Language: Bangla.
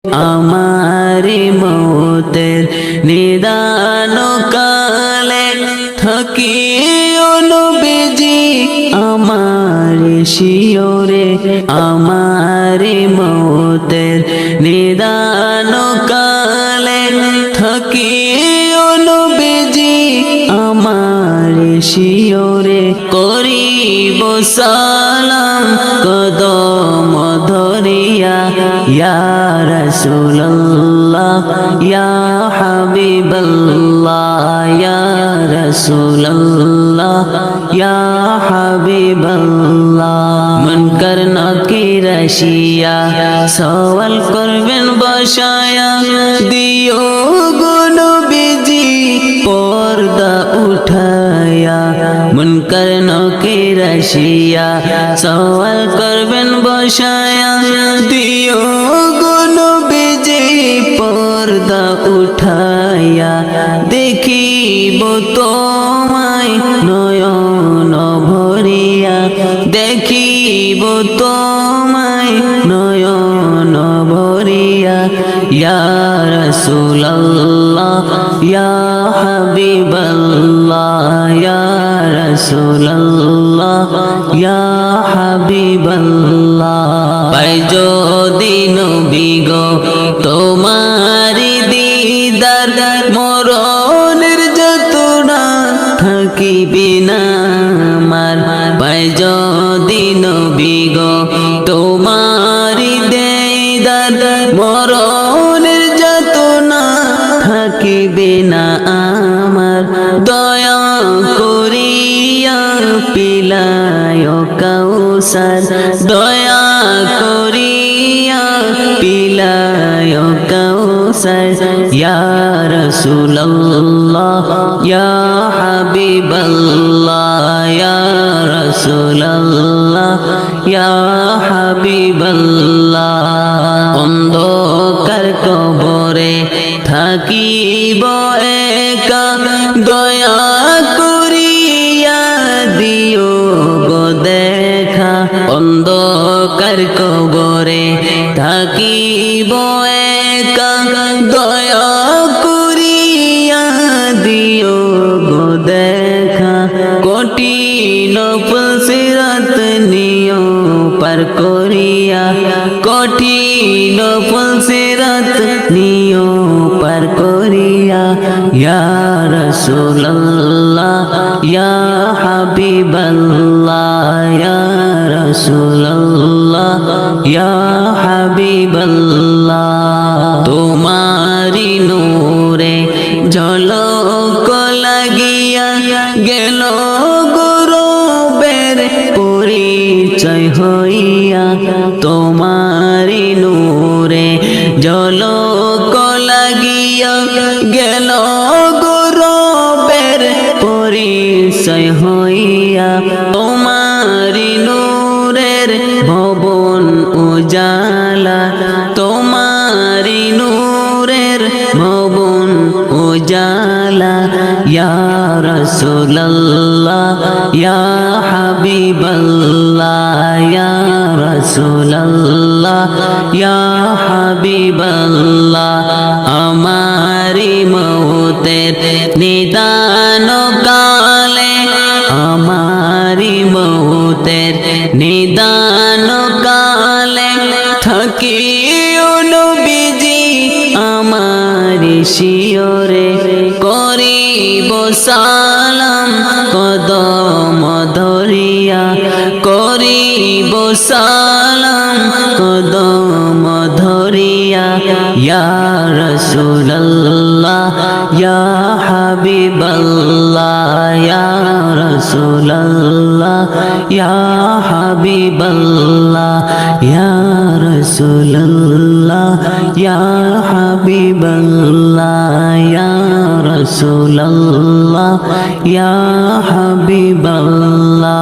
আমার মৌতের নিদান কালে থাকিও নবীজি আমার শিওরে। আমার মৌতের নিদান কালে থাকিও নবীজি আমার শিওরে। করিব সালাম কদম ধরিয়া ইয়া রাসূলুল্লাহ ইয়া হাবিবাল্লাহ ইয়া রাসূলুল্লাহ ইয়া হাবিবাল্লাহ। মুনকার নাকির আসিয়া সওয়াল করবেন বসায়া দিও গো নবীজি পর্দা উঠায়া। মুনকার নাকির আসিয়া সওয়াল করবেন বসায়া দিও গো নবীজি পর্দা উঠায়া। দেখিব তোমায় নয়ন ভরিয়া দেখিব তোমায় নয়ন ভরিয়া। ইয়া রাসূলুল্লাহ ইয়া হাবিবাল্লাহ ইয়া রাসূলুল্লাহ ইয়া হাবিবাল্লাহ। পাই যদি নবী গো তোমারি দিদার মরণের যতনা থাকিবে না আমার। পাই যদি নবী গো তোমারি দিদার মরণের যতনা থাকিবে না আমার। দয়া করিয়া পিলায় কাউসার দয়া করিয়া পিলায় কাউসার। ইয়া রাসূলুল্লাহ ইয়া হাবিবাল্লাহ ইয়া রাসূলুল্লাহ ইয়া হাবিবাল্লাহ। অন্ধকার কবরে থাকিব একা দয়া করিয়া দিও গো দেখা। অন্ধকার কবরে থাকিব একা দয়া করিয়া দিও গো দেখা। কঠিন ফুলসিরাত নিও পার করিয়া কঠিন ফুলসিরাত নিও পার করিয়া। ইয়া রাসূলুল্লাহ ইয়া হাবিবাল্লাহ ইয়া রাসূলুল্লাহ ইয়া হাবিবাল্লাহ। তোমারি নূরে ঝলক লাগিয়া গেল গৌরবের পরিচয় হইয়া। তোমারি নূরে ঝলক লাগিয়া গেল গৌরবের পরিচয় হইয়া। তোমারি নূরের ভবন উজালা তোমারি নূরের ভবন উজালা। ইয়া রাসূলুল্লাহ ইয়া হাবিবাল্লাহ ইয়া রাসূলুল্লাহ ইয়া হাবিবাল্লাহ। আমারি মৌতের নিদান কালে আমারি মৌতের নিদান কালে থাকিও নবীজি আমারি শিওরে। করিব সালাম কদম ধরিয়া করিব সালাম কদম ধরিয়া। ইয়া রাসূলুল্লাহ ইয়া হাবিবাল্লাহ ইয়া রাসূলুল্লাহ ইয়া হাবিবাল্লাহ ইয়া রাসূলুল্লাহ ইয়া হাবিবাল্লাহ ইয়া রাসূলুল্লাহ ইয়া হাবিবাল্লাহ।